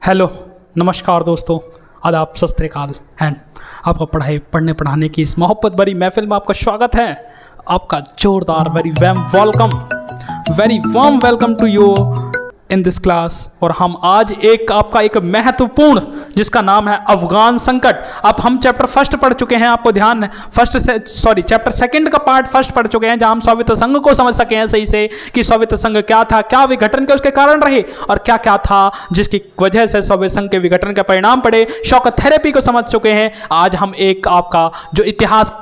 Hello, नमस्कार दोस्तों, आदाब, सत श्री अकाल एंड आपका पढ़ने पढ़ाने की इस मोहब्बत भरी महफिल में आपका स्वागत है। आपका जोरदार very warm welcome to you in this class. और हम आज आपका एक महत्वपूर्ण जिसका नाम है अफगान संकट। अब हम चैप्टर फर्स्ट पढ़ चुके हैं, आपको ध्यान है चैप्टर सेकंड का पार्ट फर्स्ट पढ़ चुके हैं, जहां हम सोवियत संघ को समझ सके हैं सही से कि सोवियत संघ क्या था, क्या विघटन के उसके कारण रहे और क्या क्या था जिसकी वजह से सोवियत संघ के विघटन के परिणाम पड़े। शॉक थेरेपी को समझ चुके हैं। आज हम एक आपका जो इतिहास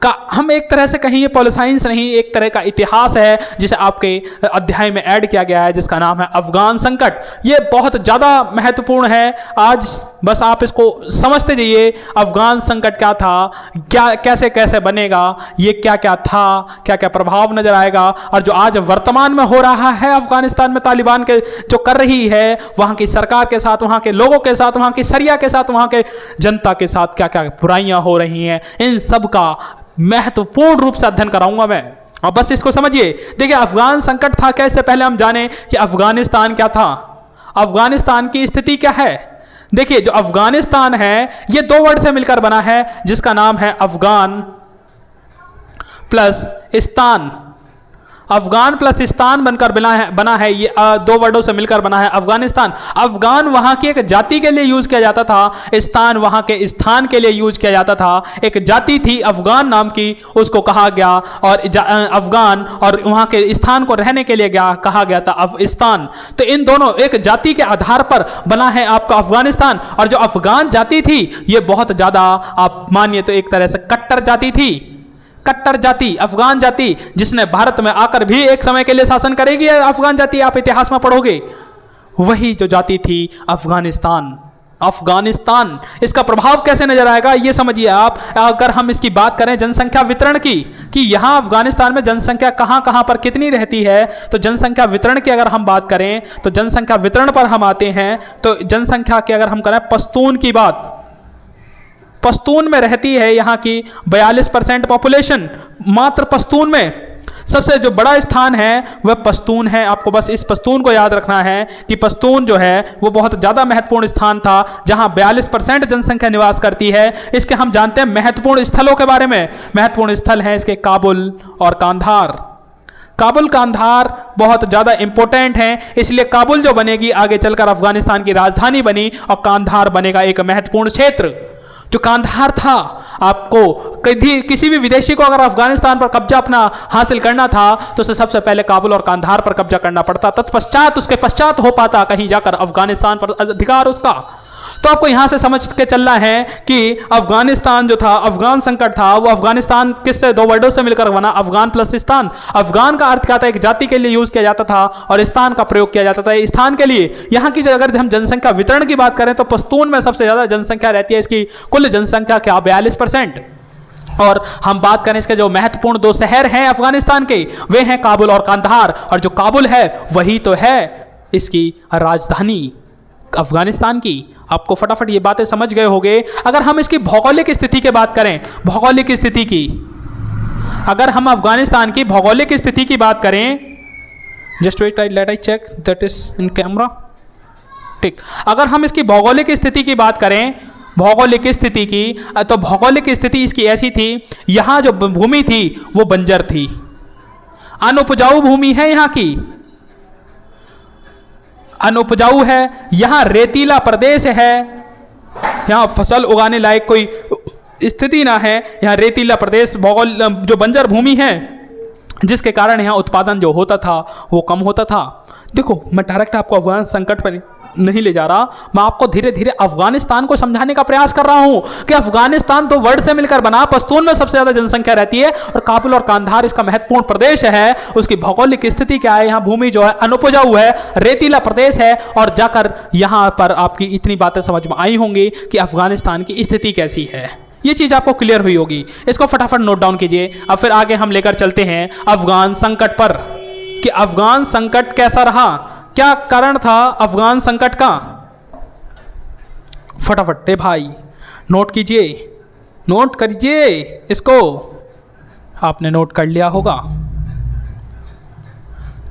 का, हम एक तरह से कहें ये पॉलिसाइंस नहीं, एक तरह का इतिहास है जिसे आपके अध्याय में ऐड किया गया है, जिसका नाम है अफगान संकट। ये बहुत ज़्यादा महत्वपूर्ण है। आज बस आप इसको समझते जाइए, अफगान संकट क्या था, क्या कैसे कैसे बनेगा, ये क्या क्या था, क्या क्या प्रभाव नजर आएगा, और जो आज वर्तमान में हो रहा है अफगानिस्तान में तालिबान के जो कर रही है, वहाँ की सरकार के साथ, वहाँ के लोगों के साथ, वहाँ की शरिया के साथ, वहाँ के जनता के साथ क्या क्या बुराइयाँ हो रही हैं, इन सब का महत्वपूर्ण रूप से अध्ययन कराऊंगा मैं। अब बस इसको समझिए। देखिए, अफगान संकट था क्या, इससे पहले हम जाने कि अफगानिस्तान क्या था, अफगानिस्तान की स्थिति क्या है। देखिए, जो अफगानिस्तान है ये दो वर्ड से मिलकर बना है, जिसका नाम है Afghan plus istan. Afghan plus istan बनकर बना है, ये दो वर्डों से मिलकर बना है अफगानिस्तान। अफगान वहां की एक जाति के लिए यूज किया जाता था, इस्तान वहां के स्थान के लिए यूज किया जाता था। एक जाति थी अफगान नाम की, उसको कहा गया, और अफगान और वहां के स्थान को रहने के लिए कहा गया था अफगानिस्तान। तो इन दोनों एक जाति के आधार पर बना है आपका अफगानिस्तान। और जो अफगान जाति थी ये बहुत ज्यादा, आप मानिए तो एक तरह से कट्टर जाति थी, कट्टर जाति, अफगान जाति, जिसने भारत में आकर भी एक समय के लिए शासन करेगी। अफगान जाति आप इतिहास में पढ़ोगे, वही जो जाति थी अफगानिस्तान। अफगानिस्तान, इसका प्रभाव कैसे नजर आएगा ये समझिए आप। अगर हम इसकी बात करें जनसंख्या वितरण की, कि यहां अफगानिस्तान में जनसंख्या कहां कहां पर कितनी रहती है, तो जनसंख्या वितरण की अगर हम बात करें तो जनसंख्या वितरण पर हम आते हैं। तो जनसंख्या की अगर हम करें पश्तून की बात, पश्तून में रहती है यहाँ की 42% पॉपुलेशन, मात्र पश्तून में। सबसे जो बड़ा स्थान है वह पश्तून है। आपको बस इस पश्तून को याद रखना है कि पश्तून जो है वो बहुत ज़्यादा महत्वपूर्ण स्थान था, जहाँ 42% जनसंख्या निवास करती है। इसके हम जानते हैं महत्वपूर्ण स्थलों के बारे में। महत्वपूर्ण स्थल हैं इसके काबुल और कांधार। काबुल कांधार बहुत ज़्यादा इंपॉर्टेंट हैं, इसलिए काबुल जो बनेगी आगे चलकर अफगानिस्तान की राजधानी बनी, और कांधार बनेगा एक महत्वपूर्ण क्षेत्र। जो कांधार था, आपको किसी भी विदेशी को अगर अफगानिस्तान पर कब्जा अपना हासिल करना था तो उसे सबसे पहले काबुल और कांधार पर कब्जा करना पड़ता, तत्पश्चात उसके पश्चात हो पाता कहीं जाकर अफगानिस्तान पर अधिकार उसका। तो आपको यहां से समझ के चलना है कि अफगानिस्तान जो था, अफगान संकट था, वो अफगानिस्तान किससे, दो वर्डों से मिलकर बना, अफगान प्लस स्थान। अफगान का अर्थ क्या था, एक जाति के लिए यूज किया जाता था, और स्थान का प्रयोग किया जाता था स्थान के लिए। यहाँ की अगर हम जनसंख्या वितरण की बात करें तो पश्तून में सबसे ज्यादा जनसंख्या रहती है, इसकी कुल जनसंख्या क्या 42%। और हम बात करें इसके जो महत्वपूर्ण दो शहर हैं अफगानिस्तान के, वे हैं काबुल और कांधार। और जो काबुल है वही तो है इसकी राजधानी अफगानिस्तान की। आपको फटाफट ये बातें समझ गए होंगे। अगर हम इसकी भौगोलिक स्थिति की बात करें, भौगोलिक स्थिति की, अगर हम अफगानिस्तान की भौगोलिक स्थिति की बात करें, just wait, let I check that is in camera, ठीक। अगर हम इसकी भौगोलिक स्थिति की बात करें, भौगोलिक स्थिति की, तो भौगोलिक स्थिति इसकी ऐसी थी, यहां जो भूमि थी वो बंजर थी, अनउपजाऊ भूमि है यहाँ की, अनउपजाऊ है। यहाँ रेतीला प्रदेश है, यहाँ फसल उगाने लायक कोई स्थिति ना है, यहाँ रेतीला प्रदेश, भौगोल जो बंजर भूमि है, जिसके कारण यहाँ उत्पादन जो होता था वो कम होता था। देखो, मैं डायरेक्ट आपको अफगान संकट पर नहीं ले जा रहा, मैं आपको धीरे धीरे अफगानिस्तान को समझाने का प्रयास कर रहा हूं कि अफगानिस्तान दो वर्ड से मिलकर बना, पश्तून में सबसे ज्यादा जनसंख्या रहती है, और काबुल और कांधार इसका महत्वपूर्ण प्रदेश है। उसकी भौगोलिक स्थिति क्या है, यहाँ भूमि जो है अनुपजाऊ है, रेतीला प्रदेश है, और जाकर यहाँ पर आपकी इतनी बातें समझ में आई होंगी कि अफगानिस्तान की स्थिति कैसी है। ये चीज आपको क्लियर हुई होगी, इसको फटाफट नोट डाउन कीजिए। अब फिर आगे हम लेकर चलते हैं अफगान संकट पर, कि अफगान संकट कैसा रहा, क्या कारण था अफगान संकट का। फटाफट भाई नोट कीजिए, नोट करिए इसको, आपने नोट कर लिया होगा।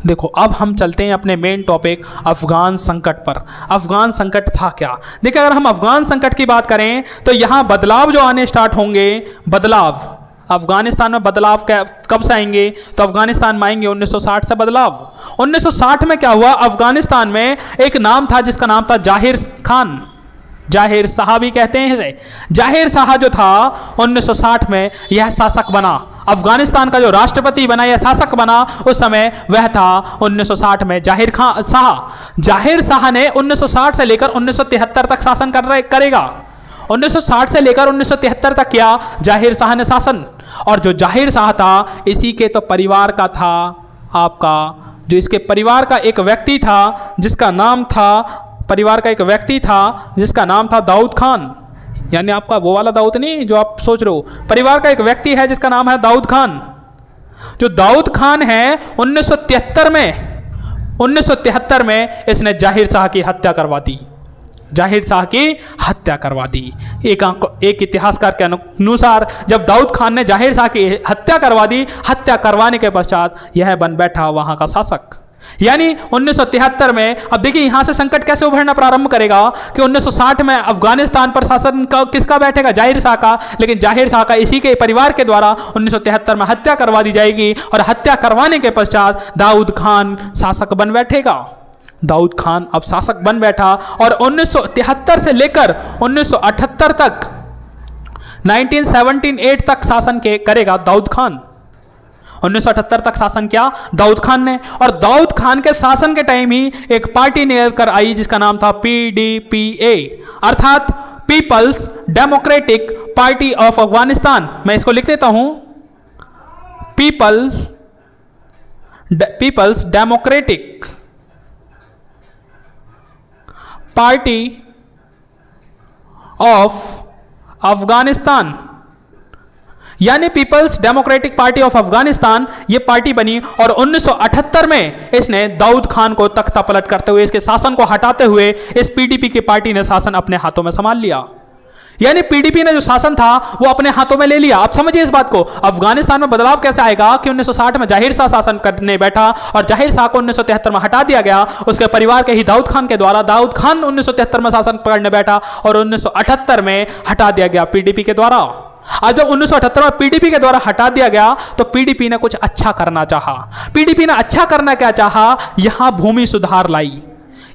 देखो अब हम चलते हैं अपने मेन टॉपिक अफगान संकट पर। अफगान संकट था क्या? देखिए अगर हम अफगान संकट की बात करें तो यहाँ बदलाव जो आने स्टार्ट होंगे, बदलाव अफगानिस्तान में बदलाव कब से आएंगे? तो अफगानिस्तान में आएंगे 1960 से बदलाव। 1960 में क्या हुआ? अफगानिस्तान में एक नाम था जिसका नाम था जाहिर खान, जाहिर शाह भी कहते हैं इसे। जाहिर शाह जो था 1960 में यह शासक बना, अफगानिस्तान का जो राष्ट्रपति बना या शासक बना उस समय वह था 1960 में जाहिर खान शाह। जाहिर शाह ने 1960 से लेकर 1973 तक शासन करेगा। 1960 से लेकर 1973 तक किया जाहिर शाह ने शासन। और जो जाहिर शाह था इसी के तो परिवार का था आपका, जो इसके परिवार का एक व्यक्ति था जिसका नाम था, परिवार का एक व्यक्ति था जिसका नाम था दाऊद खान। यानी आपका वो वाला दाऊद नहीं जो आप सोच रहे हो, परिवार का एक व्यक्ति है जिसका नाम है दाऊद खान। जो दाऊद खान है 1973 में इसने जाहिर शाह की हत्या करवा दी, जाहिर शाह की हत्या करवा दी। एक इतिहासकार के अनुसार जब दाऊद खान ने जाहिर शाह की हत्या करवा दी, हत्या करवाने के पश्चात यह बन बैठा वहां का शासक। यानी 1973 में, अब देखिए यहां से संकट कैसे उभरना प्रारंभ करेगा कि 1960 में अफगानिस्तान पर शासन किसका बैठेगा? जाहिर शाह का। लेकिन जाहिर शाह का इसी के परिवार के द्वारा 1973 में हत्या करवा दी जाएगी और हत्या करवाने के पश्चात दाऊद खान शासक बन बैठेगा। दाऊद खान अब शासक बन बैठा और 1973 से लेकर 1978 तक 1978 तक शासन करेगा दाऊद खान। 1978 तक शासन किया दाऊद खान ने। और दाऊद खान के शासन के टाइम ही एक पार्टी निकल आई जिसका नाम था PDPA, अर्थात peoples democratic party of Afghanistan. मैं इसको लिख देता हूं, peoples democratic party of Afghanistan, यानी peoples democratic party of Afghanistan ये पार्टी बनी। और 1978 में इसने दाऊद खान को तख्ता पलट करते हुए, इसके शासन को हटाते हुए इस PDP की पार्टी ने शासन अपने हाथों में संभाल लिया। यानी PDP ने जो शासन था वो अपने हाथों में ले लिया। आप समझिए इस बात को, अफगानिस्तान में बदलाव कैसे आएगा कि 1960 में जाहिर शाह शासन करने बैठा और जाहिर शाह को 1973 में हटा दिया गया उसके परिवार के ही दाऊद खान के द्वारा। दाऊद खान 1973 में शासन करने बैठा और 1978 में हटा दिया गया PDP के द्वारा। आज जब 1978 में PDP के द्वारा हटा दिया गया तो PDP ने कुछ अच्छा करना चाहा। PDP ने अच्छा करना क्या चाहा? यहां भूमि सुधार लाई,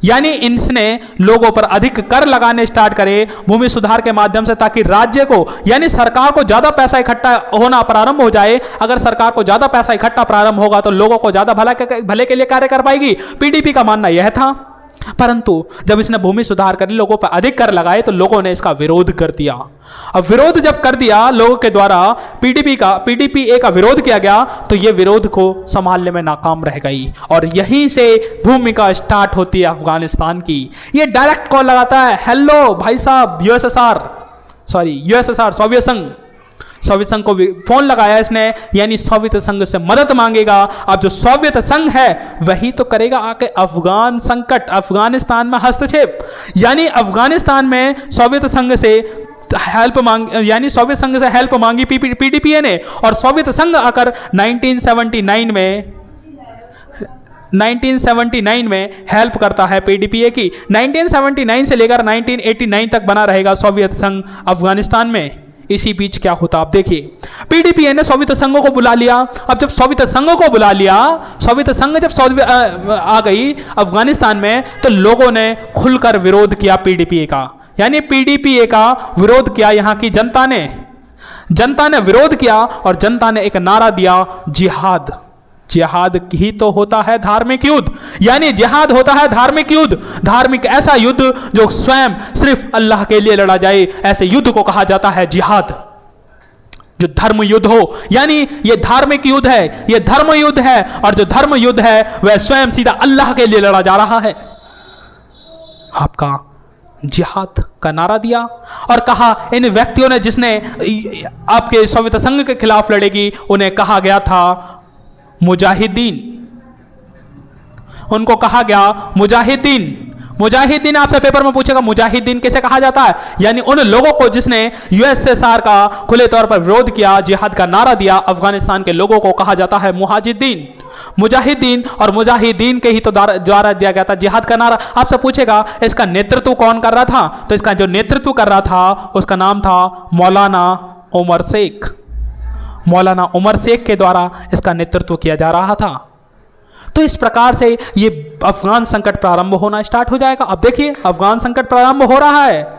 यानी इसने लोगों पर अधिक कर लगाने स्टार्ट करे भूमि सुधार के माध्यम से, ताकि राज्य को यानी सरकार को ज्यादा पैसा इकट्ठा होना प्रारंभ हो जाए। अगर सरकार को ज्यादा पैसा इकट्ठा प्रारंभ होगा तो लोगों को ज्यादा भले के लिए कार्य कर पाएगी। PDP का मानना यह था। परंतु जब इसने भूमि सुधार कर लोगों पर अधिक कर लगाए तो लोगों ने इसका विरोध कर दिया। अब विरोध जब कर दिया लोगों के द्वारा, PDPA का विरोध किया गया तो यह विरोध को संभालने में नाकाम रह गई और यहीं से भूमिका स्टार्ट होती है अफगानिस्तान की। ये डायरेक्ट कॉल लगाता है, हेलो भाई साहब यूएसएसआर सोवियत संघ को फोन लगाया इसने, यानी सोवियत संघ से मदद मांगेगा। अब जो सोवियत संघ है वही तो करेगा आके अफगान संकट, अफगानिस्तान में हस्तक्षेप। यानी अफगानिस्तान में सोवियत संघ से हेल्प मांगी PDPA ने और सोवियत संघ आकर 1979 में हेल्प करता है PDPA की। 1979 से लेकर 1989 तक बना रहेगा सोवियत संघ अफगानिस्तान में। इसी बीच क्या होता आप देखिए, PDPA ने सोवियत संघ को बुला लिया। अब जब सोवियत संघ को बुला लिया, सोवियत संघ जब आ गई अफगानिस्तान में तो लोगों ने खुलकर विरोध किया PDPA का, यानी PDPA का विरोध किया। यहाँ की जनता ने विरोध किया और जनता ने एक नारा दिया, जिहाद ही तो होता है धार्मिक युद्ध। यानी जिहाद होता है धार्मिक युद्ध, धार्मिक ऐसा युद्ध जो स्वयं सिर्फ अल्लाह के लिए लड़ा जाए, ऐसे युद्ध को कहा जाता है जिहाद, जो धर्म युद्ध हो। यानी ये धार्मिक युद्ध है, ये धर्म युद्ध है और जो धर्म युद्ध है वह स्वयं सीधा अल्लाह के लिए लड़ा जा रहा है। आपका जिहाद का नारा दिया और कहा, इन व्यक्तियों ने जिसने आपके सोवियत संघ के खिलाफ लड़ेगी उन्हें कहा गया था मुजाहिदीन, उनको कहा गया मुजाहिदीन। मुजाहिदीन आपसे पेपर में पूछेगा, मुजाहिदीन किसे कहा जाता है? यानी उन लोगों को जिसने यूएसएसआर का खुले तौर पर विरोध किया, जिहाद का नारा दिया, अफगानिस्तान के लोगों को कहा जाता है मुहाजिदीन, मुजाहिदीन। और मुजाहिदीन के ही तो द्वारा दिया गया था जिहाद का नारा। आपसे पूछेगा इसका नेतृत्व कौन कर रहा था? तो इसका जो नेतृत्व कर रहा था उसका नाम था मौलाना उमर शेख। मौलाना उमर शेख के द्वारा इसका नेतृत्व किया जा रहा था। तो इस प्रकार से ये अफगान संकट प्रारंभ होना स्टार्ट हो जाएगा। अब देखिए अफगान संकट प्रारंभ हो रहा है,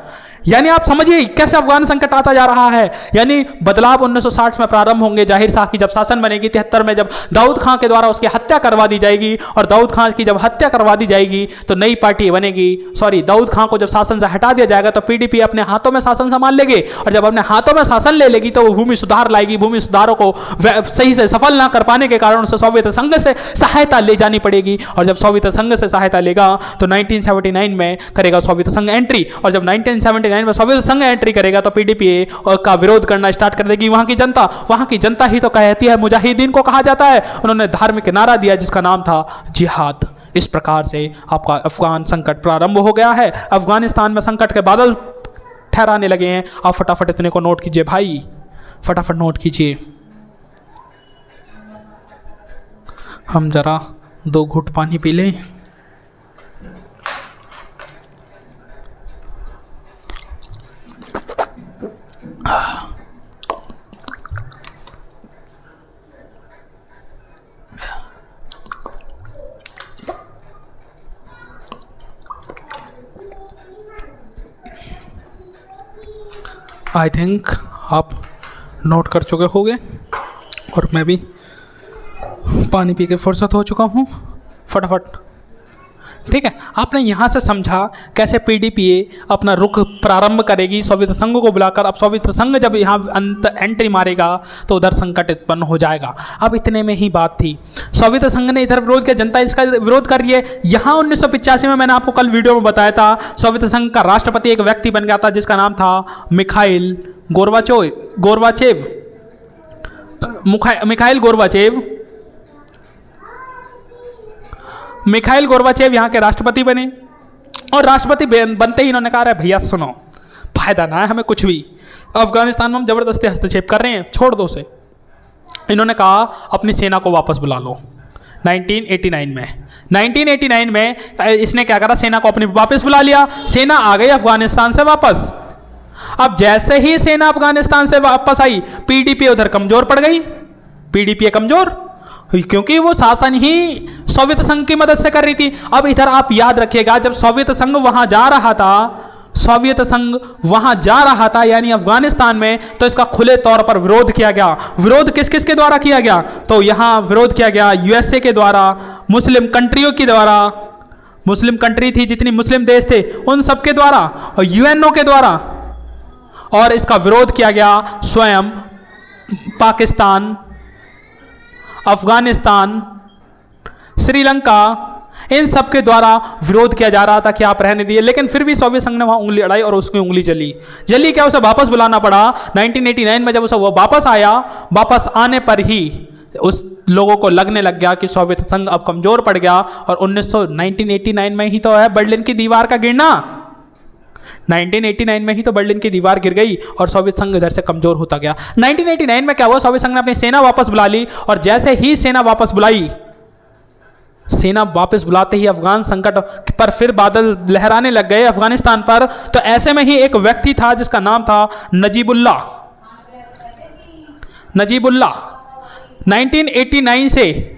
यानी आप समझिए कैसे अफगान संकट आता जा रहा है। यानी बदलाव 1960 में प्रारंभ होंगे, जाहिर शाह की जब शासन बनेगी, 73 में जब दाऊद खां के द्वारा उसकी हत्या करवा दी जाएगी, और दाऊद खां की जब हत्या करवा दी जाएगी तो नई पार्टी बनेगी। दाऊद खां को जब शासन से हटा दिया जाएगा तो पीडीपी अपने हाथों में शासन संभाल लेगी, और जब अपने हाथों में शासन ले लेगी तो वो भूमि सुधार लाएगी। भूमि सुधारों को सही से सफल ना कर पाने के कारण उसे सोवियत संघ से सहायता ले जानी पड़ेगी, और जब सोवियत संघ से सहायता लेगा तो 1979 में करेगा सोवियत संघ एंट्री, और जब 1979 में सोवियत संघ एंट्री करेगा तो पीडीपी का विरोध करना स्टार्ट कर देगी वहां की जनता ही तो कहती है मुजाहिदीन को कहा जाता है। उन्होंने धार्मिक नारा दिया जिसका नाम था जिहाद। इस प्रकार से आपका अफगान संकट प्रारंभ हो गया है। अफगानिस्तान में संकट के बादल ठहराने लगे हैं। आप फटाफट इतने को नोट कीजिए भाई, फटाफट नोट कीजिए। हम जरा 2 घूंट पानी पी लें। आई थिंक आप नोट कर चुके होंगे, और मैं भी पानी पी के फुर्सत हो चुका हूँ। फटाफट, ठीक है। आपने यहाँ से समझा कैसे पीडीपी अपना रुख प्रारंभ करेगी सोवियत संघ को बुलाकर। अब सोवियत संघ जब यहाँ एंट्री मारेगा तो उधर संकट उत्पन्न हो जाएगा। अब इतने में ही बात थी। सोवियत संघ ने इधर विरोध किया, जनता इसका विरोध कर रही है। यहाँ 1985 में मैंने आपको कल वीडियो में बताया था, सोवियत संघ का राष्ट्रपति एक व्यक्ति बन गया था जिसका नाम था मिखाइल गोर्बाचेव। मिखाइल गोर्बाचेव यहाँ के राष्ट्रपति बने, और राष्ट्रपति बनते ही इन्होंने कहा भैया सुनो, फायदा ना है हमें कुछ भी, अफगानिस्तान में हम जबरदस्ती हस्तक्षेप कर रहे हैं, छोड़ दो उसे। इन्होंने कहा अपनी सेना को वापस बुला लो। 1989 में इसने क्या करा, सेना को अपनी वापस बुला लिया। सेना आ गई अफगानिस्तान से वापस। अब जैसे ही सेना अफगानिस्तान से वापस आई, पीडीपी उधर कमजोर पड़ गई। पीडीपी कमजोर क्योंकि वो शासन ही सोवियत संघ की मदद से कर रही थी। अब इधर आप याद रखिएगा, जब सोवियत संघ वहां जा रहा था यानी अफगानिस्तान में, तो इसका खुले तौर पर विरोध किया गया। विरोध किस किस के द्वारा किया गया? तो यहां विरोध किया गया यूएसए के द्वारा, मुस्लिम कंट्रियों के द्वारा, मुस्लिम कंट्री थी जितनी मुस्लिम देश थे उन सब के द्वारा, और यूएनओ के द्वारा। और इसका विरोध किया गया स्वयं पाकिस्तान, अफगानिस्तान, श्रीलंका, इन सब के द्वारा विरोध किया जा रहा था कि आप रहने दिए। लेकिन फिर भी सोवियत संघ ने वहां उंगली अड़ाई और उसकी उंगली जली क्या, उसे वापस बुलाना पड़ा। 1989 में जब उसे वो वापस आया, वापस आने पर ही उस लोगों को लगने लग गया कि सोवियत संघ अब कमजोर पड़ गया। और 1989 में ही तो है बर्लिन की दीवार का गिरना। 1989 में ही तो बर्लिन की दीवार गिर गई और सोवियत संघ इधर से कमजोर होता गया। 1989 में क्या हुआ, सोवियत संघ ने अपनी सेना वापस बुला ली, और जैसे ही सेना वापस बुलाते ही अफगान संकट पर फिर बादल लहराने लग गए अफगानिस्तान पर। तो ऐसे में ही एक व्यक्ति था जिसका नाम था नजीबुल्लाह। 1989 से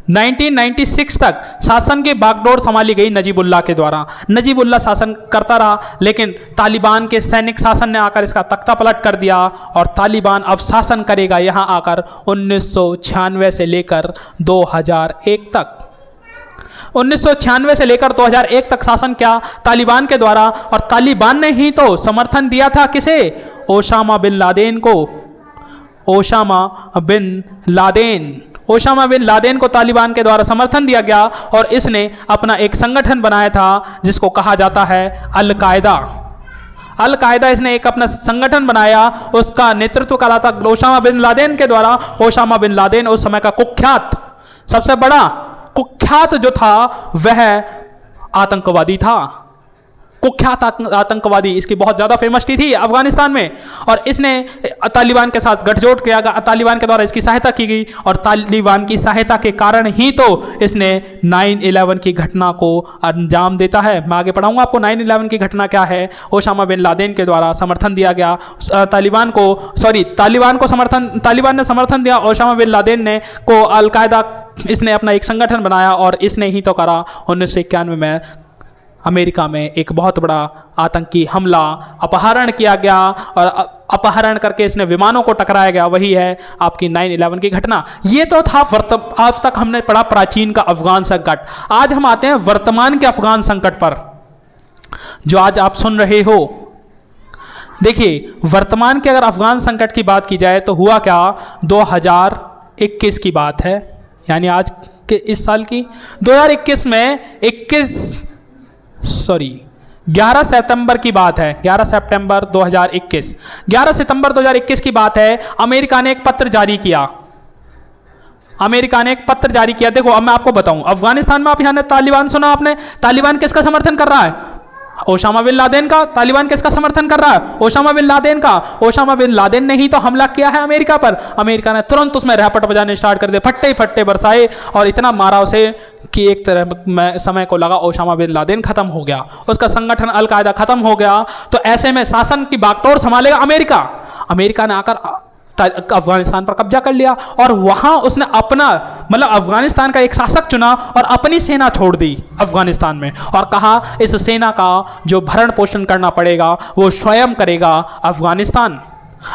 1996 तक शासन की बागडोर संभाली गई नजीबुल्लाह के द्वारा। नजीबुल्लाह शासन करता रहा, लेकिन तालिबान के सैनिक शासन ने आकर इसका तख्ता पलट कर दिया, और तालिबान अब शासन करेगा यहाँ आकर 1996 से लेकर 2001 तक। 1996 से लेकर 2001 तक शासन किया तालिबान के द्वारा, और तालिबान ने ही तो समर्थन दिया था किसे? ओसामा बिन लादेन को। ओसामा बिन लादेन को तालिबान के द्वारा समर्थन दिया गया, और इसने अपना एक संगठन बनाया था जिसको कहा जाता है अल कायदा। इसने एक अपना संगठन बनाया, उसका नेतृत्व करा था ओसामा बिन लादेन के द्वारा। ओसामा बिन लादेन उस समय का कुख्यात, सबसे बड़ा कुख्यात जो था वह आतंकवादी था, कुख्यात आतंकवादी, इसकी बहुत ज़्यादा फेमसिटी थी अफगानिस्तान में। और इसने तालिबान के साथ गठजोड़ किया गया, तालिबान के द्वारा इसकी सहायता की गई, और तालिबान की सहायता के कारण ही तो इसने 9/11 की घटना को अंजाम देता है। मैं आगे पढ़ाऊंगा आपको 9/11 की घटना क्या है। ओसामा बिन लादेन के द्वारा समर्थन दिया गया तालिबान ने समर्थन दिया ओसामा बिन लादेन ने को अलकायदा, इसने अपना एक संगठन बनाया, और इसने ही तो करा 1991 में अमेरिका में एक बहुत बड़ा आतंकी हमला, अपहरण किया गया, और अपहरण करके इसने विमानों को टकराया गया। वही है आपकी 9/11 की घटना। ये तो था आज तक हमने पढ़ा प्राचीन का अफगान संकट। आज हम आते हैं वर्तमान के अफगान संकट पर, जो आज आप सुन रहे हो। देखिए, वर्तमान के अगर अफगान संकट की बात की जाए तो हुआ क्या, 2021 की बात है, यानी आज के इस साल की 2021 में 11 सितंबर की बात है। 11 सितंबर 2021, 11 सितंबर 2021 की बात है। अमेरिका ने एक पत्र जारी किया। देखो, अब मैं आपको बताऊं, अफगानिस्तान में आप यहाँ तालिबान सुना आपने, तालिबान किसका समर्थन कर रहा है? ओसामा बिन लादेन का। तालिबान किसका समर्थन कर रहा है? ओसामा बिन लादेन का। ओसामा बिन लादेन ने ही तो हमला किया है अमेरिका पर। अमेरिका ने तुरंत उसमें रैपट बजाने स्टार्ट कर दिए, फट्टे फट्टे बरसाए, और इतना मारा उसे कि एक तरह में समय को लगा ओसामा बिन लादेन खत्म हो गया, उसका संगठन अलकायदा खत्म हो गया। तो ऐसे में शासन की बागडोर संभालेगा अमेरिका। अमेरिका ने आकर अफगानिस्तान पर कब्जा कर लिया, और वहां उसने अपना मतलब अफगानिस्तान का एक शासक चुना और अपनी सेना छोड़ दी अफगानिस्तान में, और कहा इस सेना का जो भरण पोषण करना पड़ेगा वो स्वयं करेगा अफगानिस्तान।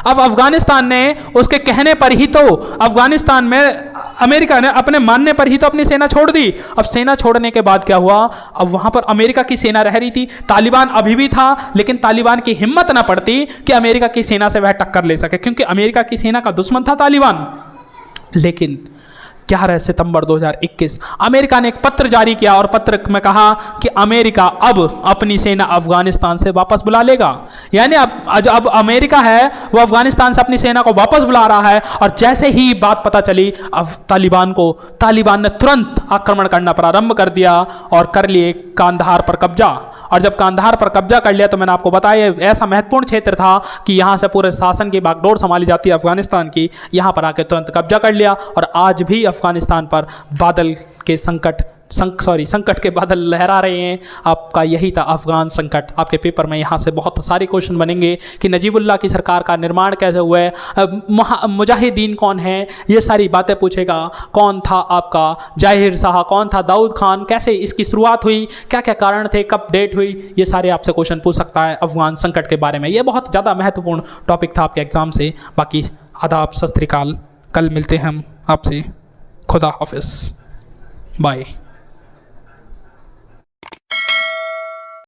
अब अफगानिस्तान ने उसके कहने पर ही तो अफगानिस्तान में अमेरिका ने अपने मानने पर ही तो अपनी सेना छोड़ दी। अब सेना छोड़ने के बाद क्या हुआ, अब वहां पर अमेरिका की सेना रह रही थी, तालिबान अभी भी था, लेकिन तालिबान की हिम्मत ना पड़ती कि अमेरिका की सेना से वह टक्कर ले सके, क्योंकि अमेरिका की सेना का दुश्मन था तालिबान। लेकिन 11 सितंबर 2021 अमेरिका ने एक पत्र जारी किया, और पत्र में कहा कि अमेरिका अब अपनी सेना अफगानिस्तान से वापस बुला लेगा। यानी अब अमेरिका है वो अफगानिस्तान से अपनी सेना को वापस बुला रहा है। और जैसे ही बात पता चली अब तालिबान ने तुरंत आक्रमण करना प्रारंभ कर दिया और कर लिए कांधार पर कब्जा। और जब कांधार पर कब्जा कर लिया तो मैंने आपको बताया ऐसा महत्वपूर्ण क्षेत्र था कि यहाँ से पूरे शासन की बागडोर संभाली जाती है अफगानिस्तान की, यहाँ पर आके तुरंत कब्जा कर लिया। और आज भी अफगानिस्तान पर बादल के संकट के बादल लहरा रहे हैं। आपका यही था अफगान संकट। आपके पेपर में यहाँ से बहुत सारे क्वेश्चन बनेंगे कि नजीबुल्लाह की सरकार का निर्माण कैसे हुआ है, मुजाहिदीन कौन है, ये सारी बातें पूछेगा। कौन था आपका जाहिर शाह, कौन था दाऊद खान, कैसे इसकी शुरुआत हुई, क्या क्या कारण थे, कब डेट हुई, ये सारे आपसे क्वेश्चन पूछ सकता है अफगान संकट के बारे में। ये बहुत ज़्यादा महत्वपूर्ण टॉपिक था आपके एग्जाम से। बाकी आदाब, सत श्री अकाल, कल मिलते हैं हम आपसे। खुदा हाफिज़, बाय।